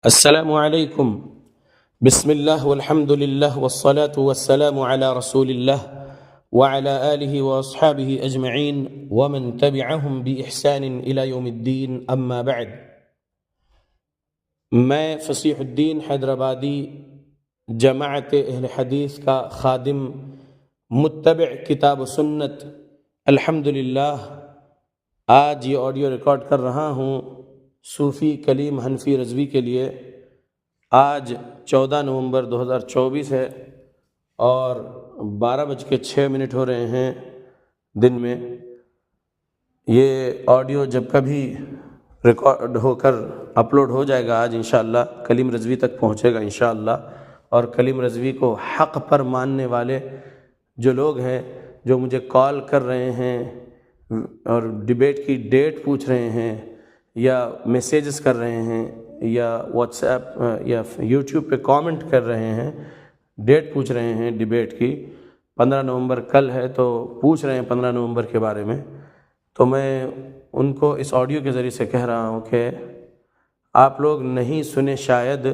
السلام علیکم بسم اللہ والحمد للہ والصلاة والسلام على رسول اللہ وعلى آلہ واصحابہ اجمعین ومن تبعہم بإحسان الى یوم الدین اما بعد۔ میں فصیح الدین حیدرآبادی جماعت اہل حدیث کا خادم متبع کتاب و سنت الحمدللہ آج یہ آڈیو ریکارڈ کر رہا ہوں صوفی کلیم حنفی رضوی کے لیے۔ آج 14 نومبر 2024 ہے اور 12:06 ہو رہے ہیں دن میں۔ یہ آڈیو جب کبھی ریکارڈ ہو کر اپلوڈ ہو جائے گا آج انشاءاللہ کلیم رضوی تک پہنچے گا انشاءاللہ، اور کلیم رضوی کو حق پر ماننے والے جو لوگ ہیں جو مجھے کال کر رہے ہیں اور ڈیبیٹ کی ڈیٹ پوچھ رہے ہیں یا میسیجز کر رہے ہیں یا واٹس ایپ یا یوٹیوب پہ کامنٹ کر رہے ہیں، ڈیٹ پوچھ رہے ہیں ڈیبیٹ کی، 15 نومبر کل ہے تو پوچھ رہے ہیں 15 نومبر کے بارے میں، تو میں ان کو اس آڈیو کے ذریعے سے کہہ رہا ہوں کہ آپ لوگ نہیں سنے شاید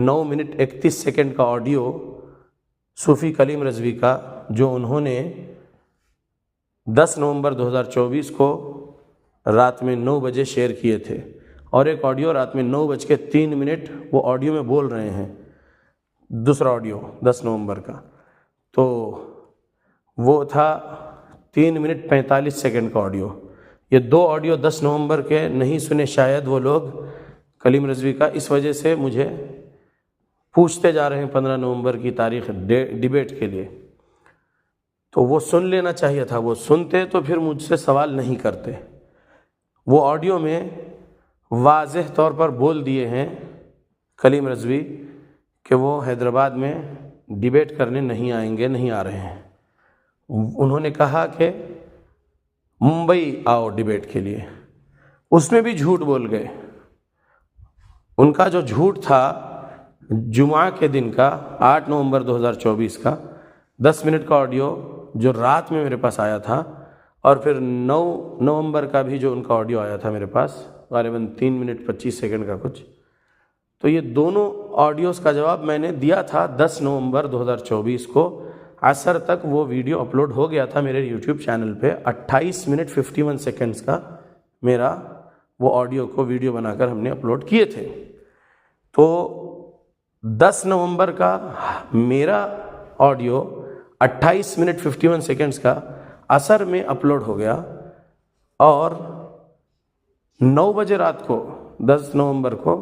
9 منٹ 31 سیکنڈ کا آڈیو صوفی کلیم رضوی کا جو انہوں نے 10 نومبر 2024 کو رات میں 9 بجے شیئر کیے تھے، اور ایک آڈیو رات میں 9:03 وہ آڈیو میں بول رہے ہیں، دوسرا آڈیو 10 نومبر کا، تو وہ تھا 3 منٹ 45 سیکنڈ کا آڈیو۔ یہ دو آڈیو 10 نومبر کے نہیں سنے شاید وہ لوگ کلیم رضوی کا، اس وجہ سے مجھے پوچھتے جا رہے ہیں 15 نومبر کی تاریخ ڈیبیٹ کے لیے، تو وہ سن لینا چاہیے تھا، وہ سنتے تو پھر مجھ سے سوال نہیں کرتے۔ وہ آڈیو میں واضح طور پر بول دیے ہیں کلیم رضوی کہ وہ حیدرآباد میں ڈیبیٹ کرنے نہیں آئیں گے، نہیں آ رہے ہیں۔ انہوں نے کہا کہ ممبئی آؤ ڈیبیٹ کے لیے، اس میں بھی جھوٹ بول گئے۔ ان کا جو جھوٹ تھا جمعہ کے دن کا 8 نومبر 2024 کا 10 منٹ کا آڈیو جو رات میں میرے پاس آیا تھا، اور پھر 9 نومبر کا بھی جو ان کا آڈیو آیا تھا میرے پاس غالباً 3 منٹ 25 سیکنڈ کا کچھ، تو یہ دونوں آڈیوز کا جواب میں نے دیا تھا 10 نومبر 2024 کو عصر تک۔ وہ ویڈیو اپلوڈ ہو گیا تھا میرے یوٹیوب چینل پہ، 28 منٹ 51 سیکنڈز کا میرا وہ آڈیو کو ویڈیو بنا کر ہم نے اپلوڈ کیے تھے۔ تو 10 نومبر کا میرا آڈیو 28 منٹ 51 سیکنڈز کا عصر میں اپلوڈ ہو گیا، اور 9 بجے رات کو 10 نومبر کو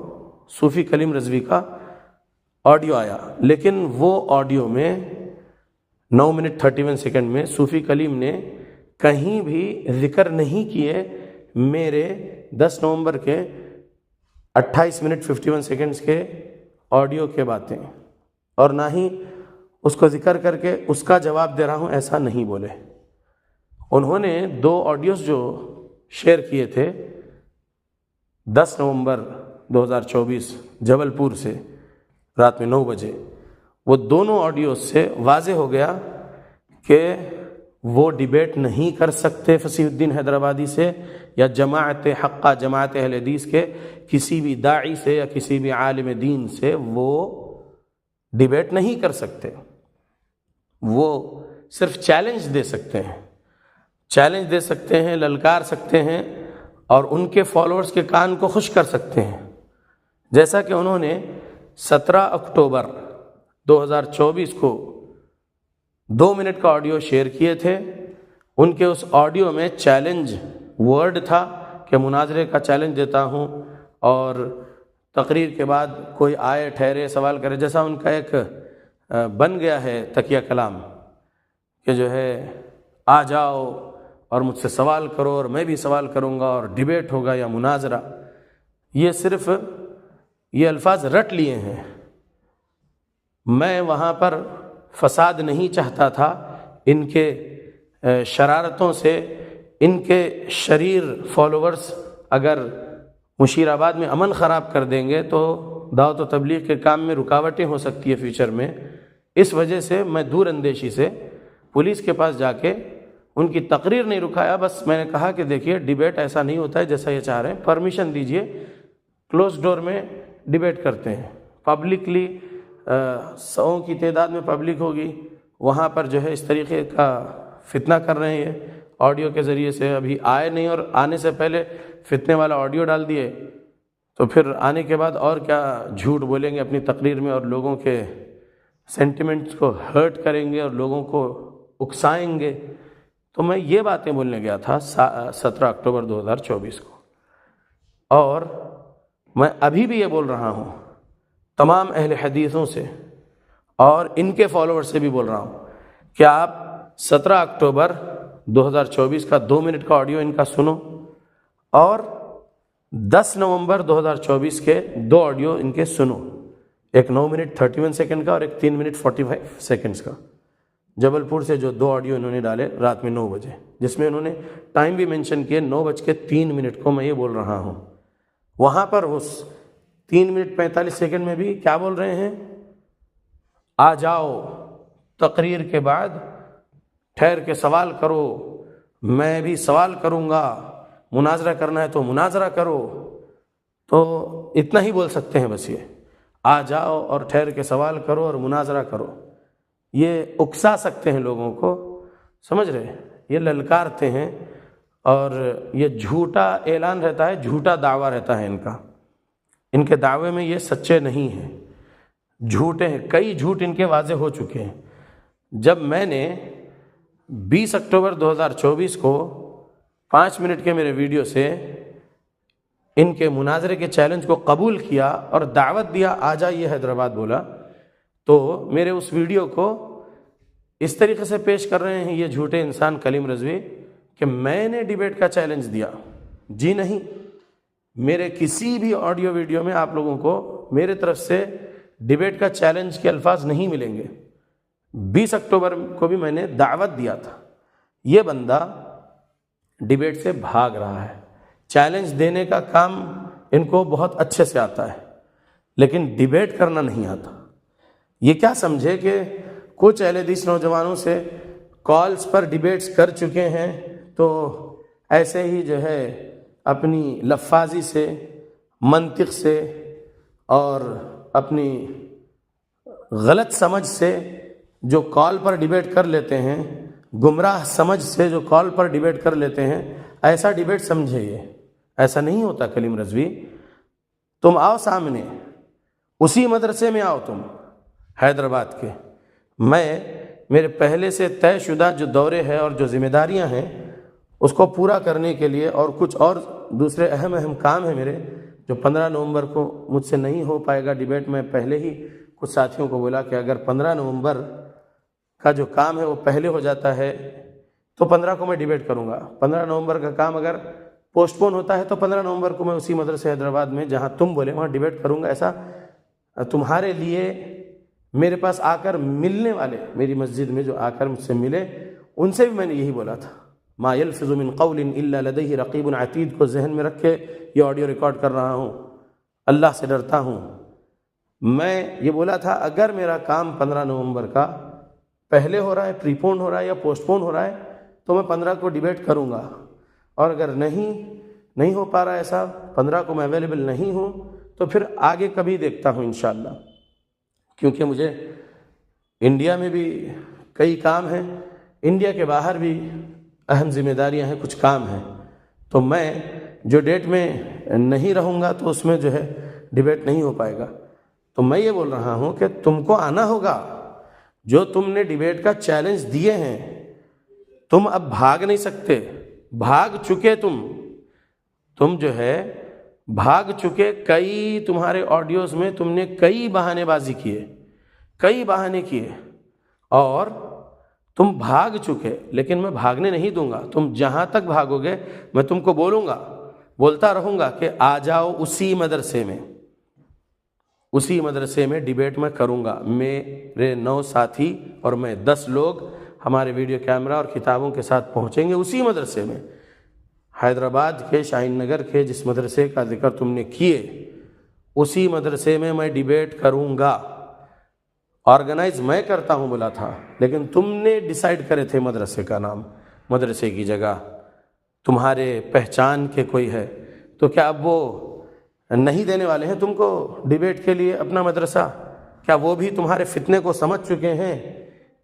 صوفی کلیم رضوی کا آڈیو آیا، لیکن وہ آڈیو میں 9 منٹ 31 سیکنڈ میں صوفی کلیم نے کہیں بھی ذکر نہیں کیے میرے 10 نومبر کے 28 منٹ 51 سیکنڈز کے آڈیو کے باتیں، اور نہ ہی اس کو ذکر کر کے اس کا جواب دے رہا ہوں ایسا نہیں بولے۔ انہوں نے 2 آڈیوز جو شیئر کیے تھے 10 نومبر 2024 جبل پور سے رات میں 9 بجے، وہ دونوں آڈیوز سے واضح ہو گیا کہ وہ ڈیبیٹ نہیں کر سکتے فصیح الدین حیدرآبادی سے یا جماعت حقہ جماعت اہل حدیث کے کسی بھی داعی سے یا کسی بھی عالم دین سے وہ ڈیبیٹ نہیں کر سکتے۔ وہ صرف چیلنج دے سکتے ہیں، چیلنج دے سکتے ہیں، للکار سکتے ہیں، اور ان کے فالوورز کے کان کو خوش کر سکتے ہیں، جیسا کہ انہوں نے 17 اکتوبر 2024 کو 2 منٹ کا آڈیو شیئر کیے تھے۔ ان کے اس آڈیو میں چیلنج ورڈ تھا کہ مناظرے کا چیلنج دیتا ہوں، اور تقریر کے بعد کوئی آئے ٹھہرے سوال کرے، جیسا ان کا ایک بن گیا ہے تکیہ کلام کہ جو ہے آ جاؤ اور مجھ سے سوال کرو اور میں بھی سوال کروں گا اور ڈیبیٹ ہوگا یا مناظرہ۔ یہ صرف یہ الفاظ رٹ لیے ہیں۔ میں وہاں پر فساد نہیں چاہتا تھا، ان کے شرارتوں سے ان کے شریر فالوورز اگر مشیر آباد میں امن خراب کر دیں گے تو دعوت و تبلیغ کے کام میں رکاوٹیں ہو سکتی ہے فیوچر میں۔ اس وجہ سے میں دور اندیشی سے پولیس کے پاس جا کے ان کی تقریر نہیں رکایا، بس میں نے کہا کہ دیکھیے ڈیبیٹ ایسا نہیں ہوتا ہے جیسا یہ چاہ رہے ہیں، پرمیشن دیجئے، کلوز ڈور میں ڈبیٹ کرتے ہیں، پبلکلی 100 کی تعداد میں پبلک ہوگی، وہاں پر جو ہے اس طریقے کا فتنہ کر رہے ہیں آڈیو کے ذریعے سے. ابھی آئے نہیں اور آنے سے پہلے فتنے والا آڈیو ڈال دیے، تو پھر آنے کے بعد اور کیا جھوٹ بولیں گے اپنی تقریر میں، اور لوگوں کے سینٹیمنٹس کو ہرٹ کریں گے اور لوگوں کو اکسائیں گے. تو میں یہ باتیں بولنے گیا تھا 17 اکتوبر 2024 کو، اور میں ابھی بھی یہ بول رہا ہوں تمام اہل حدیثوں سے اور ان کے فالوور سے بھی بول رہا ہوں کہ آپ 17 اکتوبر 2024 کا 2 منٹ کا آڈیو ان کا سنو، اور 10 نومبر 2024 کے 2 آڈیو ان کے سنو، ایک 9 منٹ 31 سیکنڈ کا اور ایک 3 منٹ 45 سیکنڈز کا. جبل پور سے جو 2 آڈیو انہوں نے ڈالے رات میں 9 بجے، جس میں انہوں نے ٹائم بھی مینشن کیے 9:03 کو. میں یہ بول رہا ہوں وہاں پر اس 3 منٹ 45 سیکنڈ میں بھی کیا بول رہے ہیں؟ آ جاؤ تقریر کے بعد ٹھہر کے سوال کرو، میں بھی سوال کروں گا، مناظرہ کرنا ہے تو مناظرہ کرو. تو اتنا ہی بول سکتے ہیں بس، یہ آ جاؤ اور ٹھہر کے سوال کرو اور مناظرہ کرو. یہ اکسا سکتے ہیں لوگوں کو، سمجھ رہے ہیں؟ یہ للکارتے ہیں، اور یہ جھوٹا اعلان رہتا ہے، جھوٹا دعویٰ رہتا ہے ان کا. ان کے دعوے میں یہ سچے نہیں ہیں، جھوٹے ہیں. کئی جھوٹ ان کے واضح ہو چکے ہیں. جب میں نے 20 اکتوبر 2024 کو 5 منٹ کے میرے ویڈیو سے ان کے مناظرے کے چیلنج کو قبول کیا اور دعوت دیا آ جائیے حیدرآباد بولا، تو میرے اس ویڈیو کو اس طریقے سے پیش کر رہے ہیں یہ جھوٹے انسان کلیم رضوی کہ میں نے ڈیبیٹ کا چیلنج دیا. جی نہیں، میرے کسی بھی آڈیو ویڈیو میں آپ لوگوں کو میرے طرف سے ڈیبیٹ کا چیلنج کے الفاظ نہیں ملیں گے. 20 اکتوبر کو بھی میں نے دعوت دیا تھا. یہ بندہ ڈیبیٹ سے بھاگ رہا ہے. چیلنج دینے کا کام ان کو بہت اچھے سے آتا ہے، لیکن ڈیبیٹ کرنا نہیں آتا. یہ کیا سمجھے کہ کچھ اہل حدیث نوجوانوں سے کالز پر ڈیبیٹس کر چکے ہیں تو ایسے ہی جو ہے اپنی لفاظی سے، منطق سے اور اپنی غلط سمجھ سے جو کال پر ڈیبیٹ کر لیتے ہیں، گمراہ سمجھ سے جو کال پر ڈیبیٹ کر لیتے ہیں، ایسا ڈیبیٹ سمجھے. یہ ایسا نہیں ہوتا کلیم رضوی. تم آؤ سامنے، اسی مدرسے میں آؤ تم حیدرآباد کے. میں میرے پہلے سے طے شدہ جو دورے ہیں اور جو ذمہ داریاں ہیں اس کو پورا کرنے کے لیے، اور کچھ اور دوسرے اہم کام ہیں میرے جو 15 نومبر کو مجھ سے نہیں ہو پائے گا ڈیبیٹ. میں پہلے ہی کچھ ساتھیوں کو بولا کہ اگر 15 نومبر کا جو کام ہے وہ پہلے ہو جاتا ہے تو 15 کو میں ڈیبیٹ کروں گا. 15 نومبر کا کام اگر پوسٹ پون ہوتا ہے تو 15 نومبر کو میں اسی مدرسے حیدرآباد میں جہاں تم بولے وہاں ڈیبیٹ کروں گا. ایسا تمہارے لیے میرے پاس آ کر ملنے والے، میری مسجد میں جو آ کر مجھ سے ملے، ان سے بھی میں نے یہی بولا تھا، ما یلفظ من قول الا لدیہ رقیب عتید کو ذہن میں رکھ کے یہ آڈیو ریکارڈ کر رہا ہوں. اللہ سے ڈرتا ہوں. میں یہ بولا تھا اگر میرا کام 15 نومبر کا پہلے ہو رہا ہے، پری پون ہو رہا ہے یا پوسٹ پون ہو رہا ہے تو میں 15 کو ڈیبیٹ کروں گا. اور اگر نہیں ہو پا رہا ایسا، 15 کو میں اویلیبل نہیں ہوں، تو پھر آگے کبھی دیکھتا ہوں انشاءاللہ. کیونکہ مجھے انڈیا میں بھی کئی کام ہیں، انڈیا کے باہر بھی اہم ذمہ داریاں ہیں، کچھ کام ہیں. تو میں جو ڈیٹ میں نہیں رہوں گا تو اس میں جو ہے ڈیبیٹ نہیں ہو پائے گا. تو میں یہ بول رہا ہوں کہ تم کو آنا ہوگا. جو تم نے ڈیبیٹ کا چیلنج دیے ہیں، تم اب بھاگ نہیں سکتے. بھاگ چکے تم جو ہے بھاگ چکے. کئی تمہارے آڈیوز میں تم نے کئی بہانے بازی کیے، کئی بہانے کیے، اور تم بھاگ چکے. لیکن میں بھاگنے نہیں دوں گا. تم جہاں تک بھاگو گے میں تم کو بولتا رہوں گا کہ آ جاؤ اسی مدرسے میں ڈیبیٹ میں کروں گا. میرے 9 ساتھی اور میں 10 لوگ ہمارے ویڈیو کیمرہ اور کتابوں کے ساتھ پہنچیں گے اسی مدرسے میں. حیدرآباد کے شاہین نگر کے جس مدرسے کا ذکر تم نے کیے، اسی مدرسے میں میں ڈیبیٹ کروں گا. آرگنائز میں کرتا ہوں بولا تھا، لیکن تم نے ڈیسائیڈ کرے تھے مدرسے کا نام، مدرسے کی جگہ. تمہارے پہچان کے کوئی ہے تو کیا اب وہ نہیں دینے والے ہیں تم کو ڈیبیٹ کے لیے اپنا مدرسہ؟ کیا وہ بھی تمہارے فتنے کو سمجھ چکے ہیں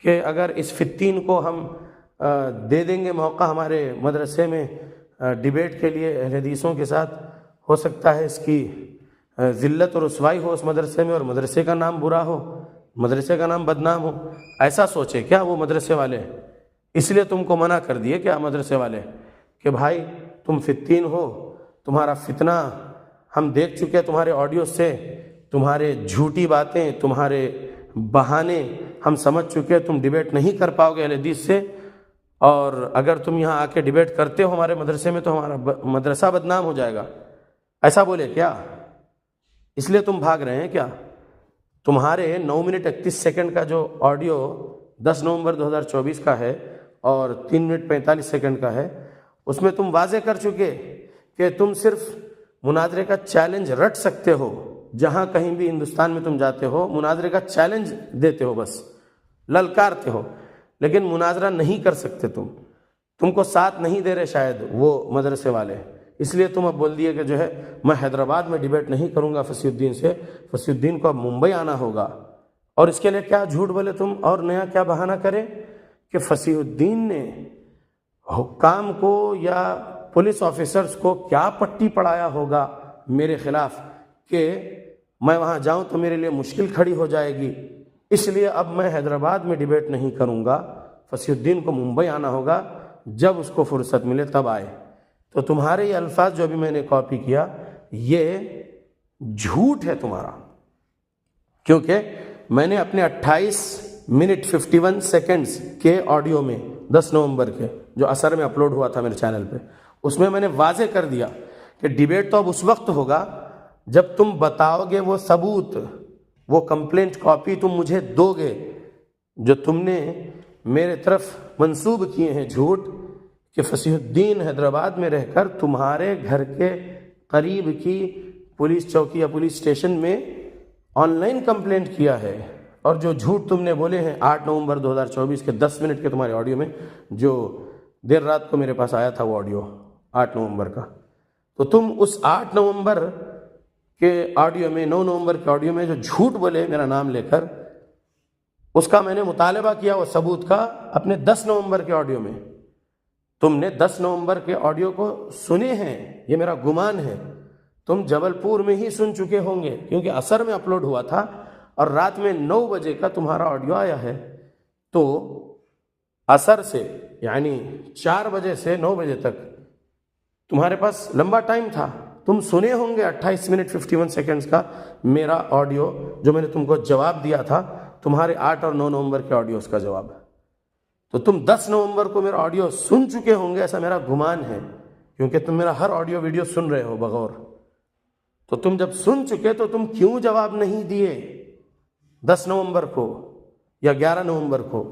کہ اگر اس فتین کو ہم دے دیں گے موقع ہمارے مدرسے میں ڈیبیٹ کے لیے اہل حدیثوں کے ساتھ، ہو سکتا ہے اس کی ذلت اور رسوائی ہو اس مدرسے میں، اور مدرسے کا نام برا ہو، مدرسے کا نام بدنام ہو؟ ایسا سوچے کیا وہ مدرسے والے؟ اس لیے تم کو منع کر دیے کیا مدرسے والے کہ بھائی تم فتین ہو، تمہارا فتنہ ہم دیکھ چکے ہیں تمہارے آڈیو سے، تمہارے جھوٹی باتیں، تمہارے بہانے ہم سمجھ چکے، تم ڈیبیٹ نہیں کر پاؤ گے اہل حدیث سے، اور اگر تم یہاں آ کے ڈیبیٹ کرتے ہو ہمارے مدرسے میں تو ہمارا مدرسہ بدنام ہو جائے گا۔ ایسا بولے کیا؟ اس لیے تم بھاگ رہے ہیں کیا؟ تمہارے 9 منٹ 31 سیکنڈ کا جو آڈیو 10 نومبر 2024 کا ہے اور 3 منٹ 45 سیکنڈ کا ہے، اس میں تم واضح کر چکے کہ تم صرف مناظرے کا چیلنج رٹ سکتے ہو، جہاں کہیں بھی ہندوستان میں تم جاتے ہو مناظرے کا چیلنج دیتے ہو، بس للکارتے ہو، لیکن مناظرہ نہیں کر سکتے۔ تم کو ساتھ نہیں دے رہے شاید وہ مدرسے والے، اس لیے تم اب بول دیے کہ جو ہے میں حیدرآباد میں ڈیبیٹ نہیں کروں گا فصیح الدین سے، فصیح الدین کو اب ممبئی آنا ہوگا۔ اور اس کے لیے کیا جھوٹ بولے تم اور نیا کیا بہانہ کرے کہ فصیح الدین نے حکام کو یا پولیس آفیسرز کو کیا پٹی پڑھایا ہوگا میرے خلاف کہ میں وہاں جاؤں تو میرے لیے مشکل کھڑی ہو جائے گی، اس لیے اب میں حیدرآباد میں ڈیبیٹ نہیں کروں گا، فصیح الدین کو ممبئی آنا ہوگا، جب اس کو فرصت ملے تب آئے۔ تو تمہارے یہ الفاظ جو ابھی میں نے کاپی کیا یہ جھوٹ ہے تمہارا، کیونکہ میں نے اپنے 28 منٹ 51 سیکنڈز کے آڈیو میں 10 نومبر کے جو اثر میں اپلوڈ ہوا تھا میرے چینل پہ، اس میں نے واضح کر دیا کہ ڈیبیٹ تو اب اس وقت ہوگا جب تم بتاؤ گے وہ ثبوت، وہ کمپلینٹ کاپی تم مجھے دو گے جو تم نے میرے طرف منسوب کیے ہیں جھوٹ، کہ فصیح الدین حیدرآباد میں رہ کر تمہارے گھر کے قریب کی پولیس چوکی یا پولیس اسٹیشن میں آن لائن کمپلینٹ کیا ہے۔ اور جو جھوٹ تم نے بولے ہیں 8 نومبر 2024 کے 10 منٹ کے تمہارے آڈیو میں، جو دیر رات کو میرے پاس آیا تھا وہ آڈیو 8 نومبر کا، تو تم اس 8 نومبر کے آڈیو میں 9 نومبر کے آڈیو میں جو جھوٹ بولے میرا نام لے کر، اس کا میں نے مطالبہ کیا وہ ثبوت کا اپنے 10 نومبر کے آڈیو میں۔ تم نے 10 نومبر کے آڈیو کو سنے ہیں، یہ میرا گمان ہے، تم جبل پور میں ہی سن چکے ہوں گے کیونکہ اثر میں اپلوڈ ہوا تھا اور رات میں 9 بجے کا تمہارا آڈیو آیا ہے۔ تو اثر سے یعنی 4 بجے سے 9 بجے تک تمہارے پاس لمبا ٹائم تھا، تم سنے ہوں گے 28 منٹ 51 سیکنڈز کا میرا آڈیو جو میں نے تم کو جواب دیا تھا تمہارے 8 اور 9 نومبر کے آڈیوز کا جواب۔ تو تم 10 نومبر کو میرا آڈیو سن چکے ہوں گے ایسا میرا گمان ہے، کیونکہ تم میرا ہر آڈیو ویڈیو سن رہے ہو بغور۔ تو تم جب سن چکے تو تم کیوں جواب نہیں دیے 10 نومبر کو یا 11 نومبر کو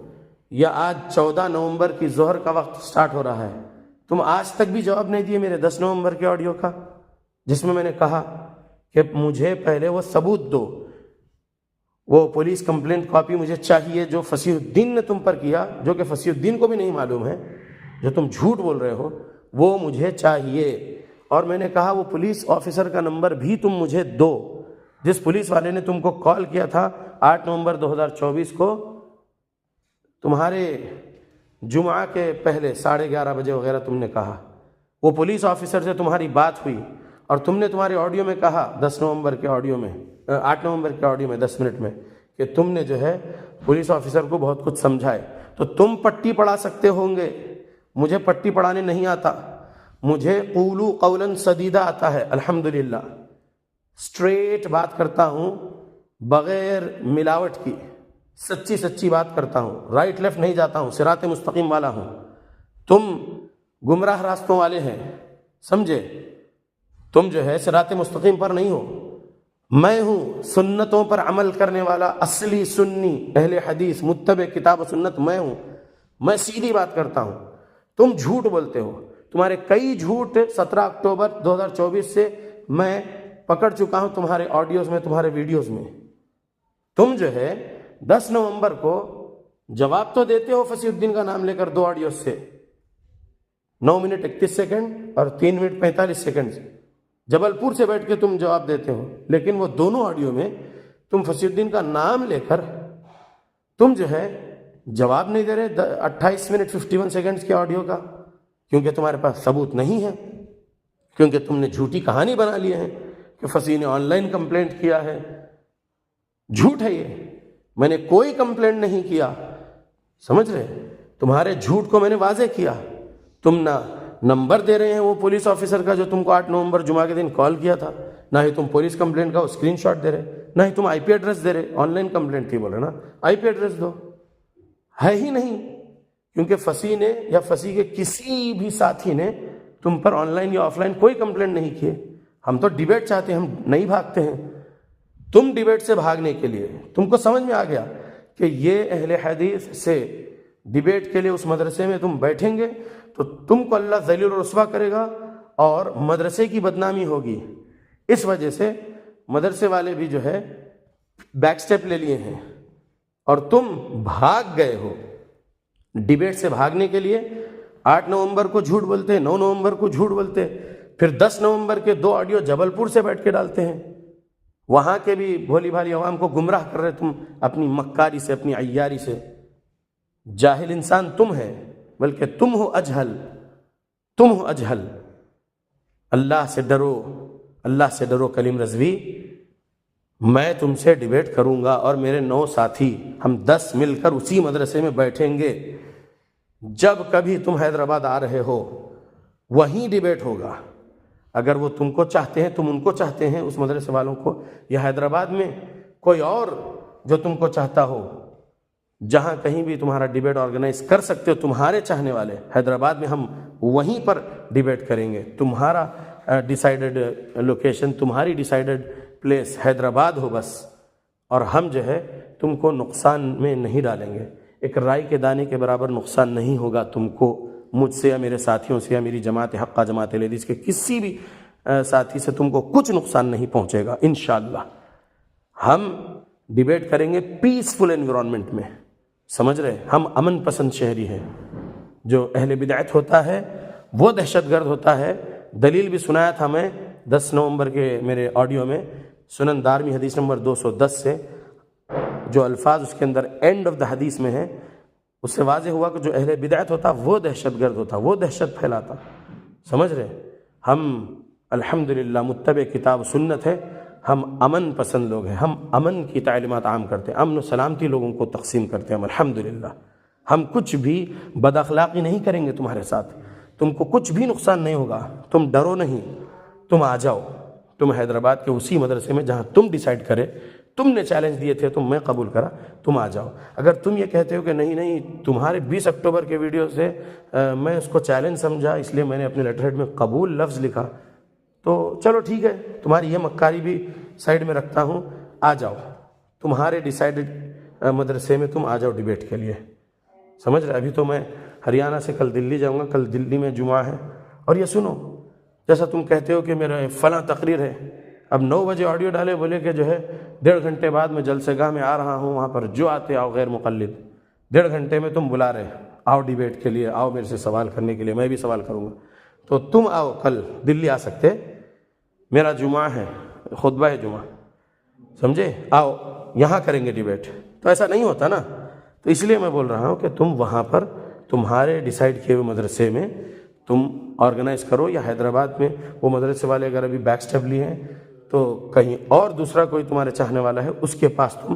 یا آج 14 نومبر کی ظہر کا وقت سٹارٹ ہو رہا ہے، تم آج تک بھی جواب نہیں دیے میرے 10 نومبر کے آڈیو کا، جس میں نے کہا کہ مجھے پہلے وہ ثبوت دو، وہ پولیس کمپلینٹ کاپی مجھے چاہیے جو فصیح الدین نے تم پر کیا، جو کہ فصیح الدین کو بھی نہیں معلوم ہے، جو تم جھوٹ بول رہے ہو وہ مجھے چاہیے۔ اور میں نے کہا وہ پولیس آفیسر کا نمبر بھی تم مجھے دو جس پولیس والے نے تم کو کال کیا تھا 8 نومبر 2024 کو، تمہارے جمعہ کے پہلے 11:30 بجے وغیرہ تم نے کہا، وہ پولیس آفیسر سے تمہاری بات ہوئی اور تم نے تمہارے آڈیو میں کہا 10 نومبر کے آڈیو میں 8 نومبر کے آڈیو میں 10 منٹ میں کہ تم نے جو ہے پولیس آفیسر کو بہت کچھ سمجھائے۔ تو تم پٹی پڑھا سکتے ہوں گے، مجھے پٹی پڑھانے نہیں آتا، مجھے قولوا قولا سدیدا آتا ہے، الحمدللہ اسٹریٹ بات کرتا ہوں بغیر ملاوٹ کی، سچی سچی بات کرتا ہوں، رائٹ لیفٹ نہیں جاتا ہوں، صراط مستقیم والا ہوں۔ تم گمراہ راستوں والے ہیں، سمجھے؟ تم جو ہے صراط مستقیم پر نہیں ہو، میں ہوں سنتوں پر عمل کرنے والا اصلی سنی اہل حدیث متبع کتاب و سنت، میں ہوں، میں سیدھی بات کرتا ہوں، تم جھوٹ بولتے ہو، تمہارے کئی جھوٹ 17 اکتوبر 2024 سے میں پکڑ چکا ہوں تمہارے آڈیوز میں، تمہارے ویڈیوز میں۔ تم جو ہے 10 نومبر کو جواب تو دیتے ہو فصیح الدین کا نام لے کر 2 آڈیوز سے، 9 منٹ 31 سیکنڈ اور 3 منٹ 45 سیکنڈ جبل پور سے بیٹھ کے تم جواب دیتے ہو، لیکن وہ دونوں آڈیو میں تم فصیح الدین کا نام لے کر تم جو ہے جواب نہیں دے رہے 28 منٹ 51 سیکنڈز کے آڈیو کا، کیونکہ تمہارے پاس ثبوت نہیں ہے، کیونکہ تم نے جھوٹی کہانی بنا لی ہے کہ فصیح نے آن لائن کمپلینٹ کیا ہے۔ جھوٹ ہے یہ، میں نے کوئی کمپلینٹ نہیں کیا، سمجھ رہے؟ تمہارے جھوٹ کو میں نے واضح کیا۔ تم نہ نمبر دے رہے ہیں وہ پولیس آفیسر کا جو تم کو 8 نومبر جمعہ کے دن کال کیا تھا، نہ ہی تم پولیس کمپلینٹ کا اسکرین شاٹ دے رہے، نہ ہی تم آئی پی ایڈریس دے رہے۔ آن لائن کمپلینٹ تھی بول رہے نا، آئی پی ایڈریس دو، ہے ہی نہیں، کیونکہ فصیح نے یا فصیح کے کسی بھی ساتھی نے تم پر آن لائن یا آف لائن کوئی کمپلینٹ نہیں کیے۔ ہم تو ڈیبیٹ چاہتے ہیں، ہم نہیں بھاگتے ہیں۔ تم ڈیبیٹ سے بھاگنے کے لیے تم کو سمجھ میں آ گیا کہ یہ اہل حدیث سے ڈیبیٹ کے لیے اس مدرسے میں تم بیٹھیں گے تو تم کو اللہ ذلیل و رسوا کرے گا اور مدرسے کی بدنامی ہوگی۔ اس وجہ سے مدرسے والے بھی جو ہے بیک سٹیپ لے لیے ہیں اور تم بھاگ گئے ہو ڈیبیٹ سے۔ بھاگنے کے لیے 8 نومبر کو جھوٹ بولتے، 9 نومبر کو جھوٹ بولتے، پھر 10 نومبر کے 2 آڈیو جبل پور سے بیٹھ کے ڈالتے ہیں، وہاں کے بھی بھولی بھالی عوام کو گمراہ کر رہے تم اپنی مکاری سے، اپنی عیاری سے۔ جاہل انسان تم ہے، بلکہ تم ہو اجہل، تم ہو اجہل۔ اللہ سے ڈرو، اللہ سے ڈرو کلیم رضوی۔ میں تم سے ڈیبیٹ کروں گا اور میرے 9 ساتھی، ہم 10 مل کر اسی مدرسے میں بیٹھیں گے۔ جب کبھی تم حیدرآباد آ رہے ہو وہیں ڈیبیٹ ہوگا۔ اگر وہ تم کو چاہتے ہیں، تم ان کو چاہتے ہیں، اس مدرسے والوں کو، یا حیدرآباد میں کوئی اور جو تم کو چاہتا ہو، جہاں کہیں بھی تمہارا ڈیبیٹ آرگنائز کر سکتے ہو تمہارے چاہنے والے، حیدرآباد میں ہم وہیں پر ڈیبیٹ کریں گے۔ تمہارا ڈیسائیڈڈ لوکیشن، تمہاری ڈیسائیڈڈ پلیس حیدرآباد ہو بس، اور ہم جو ہے تم کو نقصان میں نہیں ڈالیں گے۔ ایک رائی کے دانے کے برابر نقصان نہیں ہوگا تم کو مجھ سے یا میرے ساتھیوں سے یا میری جماعت حقہ جماعت اہل حدیث کے کسی بھی ساتھی سے تم کو کچھ نقصان نہیں پہنچے گا انشاءاللہ۔ ہم ڈیبیٹ کریں گے پیسفل انوائرمنٹ میں، سمجھ رہے؟ ہم امن پسند شہری ہیں۔ جو اہل بدعت ہوتا ہے وہ دہشت گرد ہوتا ہے۔ دلیل بھی سنایا تھا میں 10 نومبر کے میرے آڈیو میں، سنن دارمی حدیث نمبر 210 سے، جو الفاظ اس کے اندر اینڈ آف دا حدیث میں ہے، اس سے واضح ہوا کہ جو اہل بدعت ہوتا وہ دہشت گرد ہوتا، وہ دہشت پھیلاتا، سمجھ رہے؟ ہم الحمدللہ متبع کتاب سنت ہے، ہم امن پسند لوگ ہیں، ہم امن کی تعلیمات عام کرتے ہیں، امن و سلامتی لوگوں کو تقسیم کرتے ہیں ہم الحمدللہ۔ ہم کچھ بھی بد اخلاقی نہیں کریں گے تمہارے ساتھ، تم کو کچھ بھی نقصان نہیں ہوگا، تم ڈرو نہیں، تم آ جاؤ۔ تم حیدرآباد کے اسی مدرسے میں جہاں تم ڈیسائیڈ کرے، تم نے چیلنج دیے تھے تو میں قبول کرا، تم آ جاؤ۔ اگر تم یہ کہتے ہو کہ نہیں نہیں تمہارے 20 اکتوبر کے ویڈیو سے میں اس کو چیلنج سمجھا، اس لیے میں نے اپنے لیٹر ہیڈ میں قبول لفظ لکھا، تو چلو ٹھیک ہے، تمہاری یہ مکاری بھی سائڈ میں رکھتا ہوں، آ جاؤ تمہارے ڈیسائیڈڈ مدرسے میں، تم آ جاؤ ڈیبیٹ کے لیے، سمجھ رہے؟ ابھی تو میں ہریانہ سے کل دلی جاؤں گا، کل دلی میں جمعہ ہے۔ اور یہ سنو، جیسا تم کہتے ہو کہ میرا فلاں تقریر ہے، اب 9 بجے آڈیو ڈالے، بولے کہ جو ہے 1.5 گھنٹے بعد میں جلسہ گاہ میں آ رہا ہوں، وہاں پر جو آتے آؤ غیر مقلد، 1.5 گھنٹے میں تم بلا رہے آؤ ڈیبیٹ کے لیے، آؤ میرے سے سوال کرنے کے لیے، میں بھی سوال کروں گا، تو تم آؤ کل دلی آ سکتے، میرا جمعہ ہے، خطبہ ہے جمعہ، سمجھے؟ آؤ یہاں کریں گے ڈیبیٹ۔ تو ایسا نہیں ہوتا نا، تو اس لیے میں بول رہا ہوں کہ تم وہاں پر تمہارے ڈیسائیڈ کیے ہوئے مدرسے میں تم آرگنائز کرو، یا حیدرآباد میں وہ مدرسے والے اگر ابھی بیک سٹیپ لیے ہیں تو کہیں اور دوسرا کوئی تمہارے چاہنے والا ہے، اس کے پاس تم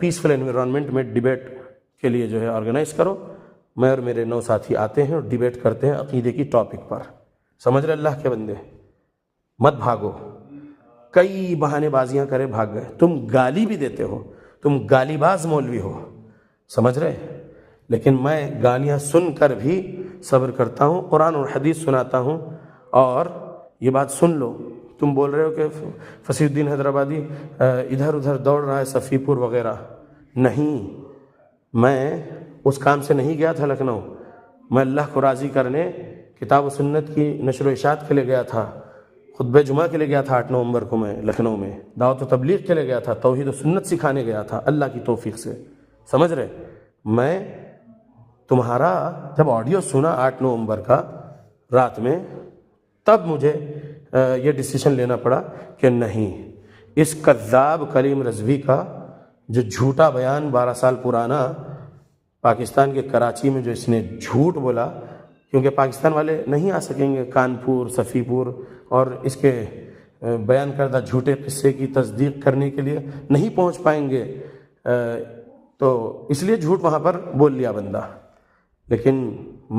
پیسفل انوائرمنٹ میں ڈیبیٹ کے لیے جو ہے آرگنائز کرو۔ میں اور میرے 9 ساتھی آتے ہیں اور ڈیبیٹ کرتے ہیں عقیدے کی ٹاپک پر، سمجھ رہے اللہ کے بندے؟ مت بھاگو، کئی بہانے بازیاں کرے بھاگ گئے، تم گالی بھی دیتے ہو، تم گالی باز مولوی ہو، سمجھ رہے؟ لیکن میں گالیاں سن کر بھی صبر کرتا ہوں، قرآن اور حدیث سناتا ہوں۔ اور یہ بات سن لو، تم بول رہے ہو کہ فصیح الدین حیدرآبادی ادھر ادھر دوڑ رہا ہے صفی پور وغیرہ، نہیں، میں اس کام سے نہیں گیا تھا لکھنؤ، میں اللہ کو راضی کرنے کتاب و سنت کی نشر و اشاعت کے لیے گیا تھا، خطبہ جمعہ کے لیے گیا تھا 8 نومبر کو میں لکھنؤ میں، دعوت و تبلیغ کے لیے گیا تھا، توحید و سنت سکھانے گیا تھا اللہ کی توفیق سے، سمجھ رہے؟ میں تمہارا جب آڈیو سنا 8 نومبر کا رات میں، تب مجھے یہ ڈیسیشن لینا پڑا کہ نہیں، اس کذاب کلیم رضوی کا جو جھوٹا بیان 12 سال پرانا پاکستان کے کراچی میں جو اس نے جھوٹ بولا، کیونکہ پاکستان والے نہیں آ سکیں گے کانپور، صفی پور اور اس کے بیان کردہ جھوٹے قصے کی تصدیق کرنے کے لیے نہیں پہنچ پائیں گے، تو اس لیے جھوٹ وہاں پر بول لیا بندہ۔ لیکن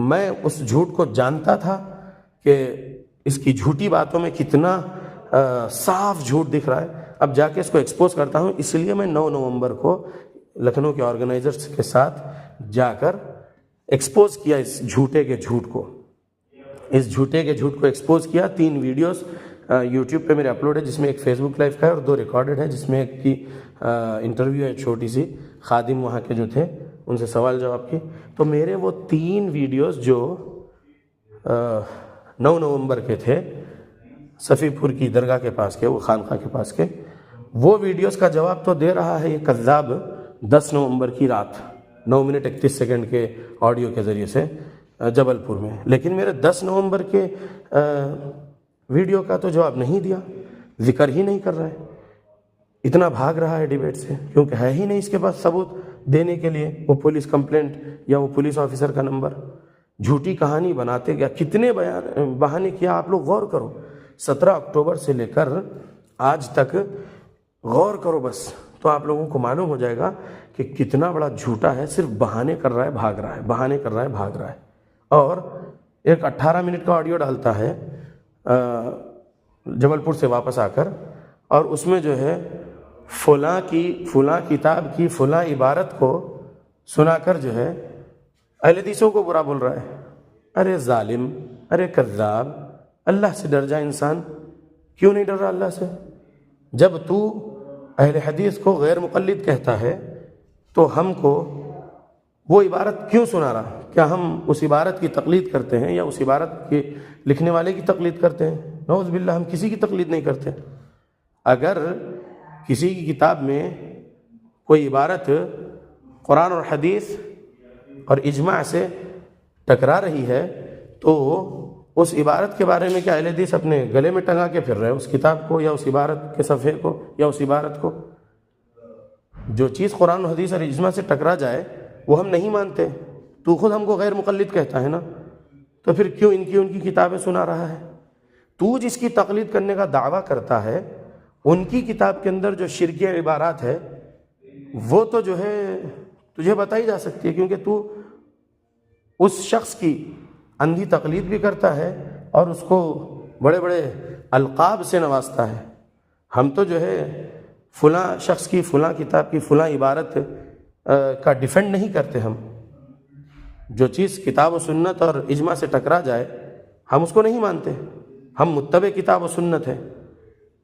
میں اس جھوٹ کو جانتا تھا کہ اس کی جھوٹی باتوں میں کتنا صاف جھوٹ دکھ رہا ہے، اب جا کے اس کو ایکسپوز کرتا ہوں۔ اس لیے میں 9 نومبر کو لکھنؤ کے آرگنائزرز کے ساتھ جا کر ایکسپوز کیا اس جھوٹے کے جھوٹ کو، اس جھوٹے کے جھوٹ کو ایکسپوز کیا۔ 3 ویڈیوز یوٹیوب پہ میرے اپلوڈ ہے، جس میں ایک فیس بک لائیو کا ہے اور 2 ریکارڈڈ ہے، جس میں ایک کی انٹرویو ہے چھوٹی سی، خادم وہاں کے جو تھے ان سے سوال جواب کی۔ تو میرے وہ 3 ویڈیوز جو 9 نومبر کے تھے، صفی پور کی درگاہ کے پاس کے، وہ خانقاہ کے پاس کے، وہ ویڈیوز کا جواب تو دے رہا ہے یہ کذاب 10 نومبر کی رات 9 منٹ 31 سیکنڈ کے آڈیو کے ذریعے سے جبل پور میں، لیکن میرے 10 نومبر کے ویڈیو کا تو جواب نہیں دیا، ذکر ہی نہیں کر رہا ہے، اتنا بھاگ رہا ہے ڈیبیٹ سے، کیونکہ ہے ہی نہیں اس کے پاس ثبوت دینے کے لیے، وہ پولیس کمپلینٹ یا وہ پولیس آفیسر کا نمبر۔ جھوٹی کہانی بناتے گیا، کتنے بہانے کیا آپ لوگ غور کرو، 17 اکتوبر سے لے کر آج تک غور کرو بس، تو آپ لوگوں کو معلوم ہو جائے گا کہ کتنا بڑا جھوٹا ہے، صرف بہانے کر رہا ہے، بھاگ رہا ہے، بہانے کر رہا ہے، بھاگ رہا ہے۔ اور ایک 18 منٹ کا آڈیو ڈالتا ہے جبل پور سے واپس آ کر، اور اس میں جو ہے فلاں کتاب کی فلاں عبارت کو سنا کر جو ہے اہل حدیثوں کو برا بول رہا ہے۔ ارے ظالم، ارے کذاب، اللہ سے ڈر جا انسان، کیوں نہیں ڈر رہا اللہ سے؟ جب تو اہل حدیث کو غیر مقلد کہتا ہے تو ہم کو وہ عبارت کیوں سنا رہا؟ کیا ہم اس عبارت کی تقلید کرتے ہیں یا اس عبارت کے لکھنے والے کی تقلید کرتے ہیں؟ نعوذ باللہ، ہم کسی کی تقلید نہیں کرتے۔ اگر کسی کی کتاب میں کوئی عبارت قرآن اور حدیث اور اجماع سے ٹکرا رہی ہے تو اس عبارت کے بارے میں کیا اہل حدیث اپنے گلے میں ٹنگا کے پھر رہے ہیں اس کتاب کو یا اس عبارت کے صفحے کو یا اس عبارت کو؟ جو چیز قرآن و حدیث اور اجماع سے ٹکرا جائے وہ ہم نہیں مانتے۔ تو خود ہم کو غیر مقلد کہتا ہے نا، تو پھر کیوں ان کی کتابیں سنا رہا ہے؟ تو جس کی تقلید کرنے کا دعویٰ کرتا ہے ان کی کتاب کے اندر جو شرکی عبارات ہے وہ تو جو ہے تجھے بتائی جا سکتی ہے، کیونکہ تو اس شخص کی اندھی تقلید بھی کرتا ہے اور اس کو بڑے بڑے القاب سے نوازتا ہے۔ ہم تو جو ہے فلاں شخص کی فلاں کتاب کی فلاں عبارت کا ڈیفینڈ نہیں کرتے۔ ہم جو چیز کتاب و سنت اور اجماع سے ٹکرا جائے ہم اس کو نہیں مانتے، ہم متبع کتاب و سنت ہے۔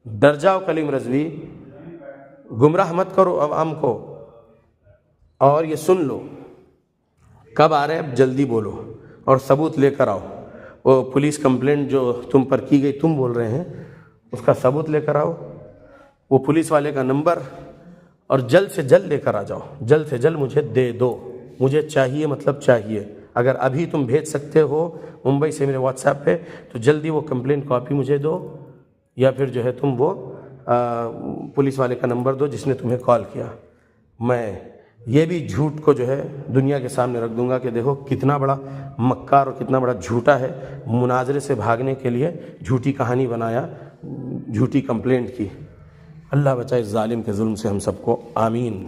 ڈر جاؤ کلیم رضوی، گمراہ مت کرو عوام کو، اور یہ سن لو کب آ رہے ہیں، جلدی بولو اور ثبوت لے کر آؤ۔ وہ پولیس کمپلینٹ جو تم پر کی گئی تم بول رہے ہیں، اس کا ثبوت لے کر آؤ، وہ پولیس والے کا نمبر، اور جلد سے جلد لے کر آ جاؤ، جلد سے جلد مجھے دے دو، مجھے چاہیے، مطلب چاہیے۔ اگر ابھی تم بھیج سکتے ہو ممبئی سے میرے واٹس ایپ پہ تو جلدی وہ کمپلین کاپی مجھے دو، یا پھر جو ہے تم وہ پولیس والے کا نمبر دو جس نے تمہیں کال کیا۔ میں یہ بھی جھوٹ کو جو ہے دنیا کے سامنے رکھ دوں گا کہ دیکھو کتنا بڑا مکار اور کتنا بڑا جھوٹا ہے، مناظرے سے بھاگنے کے لیے جھوٹی کہانی بنایا، جھوٹی کمپلینٹ کی۔ اللہ بچائے ظالم کے ظلم سے ہم سب کو، آمین۔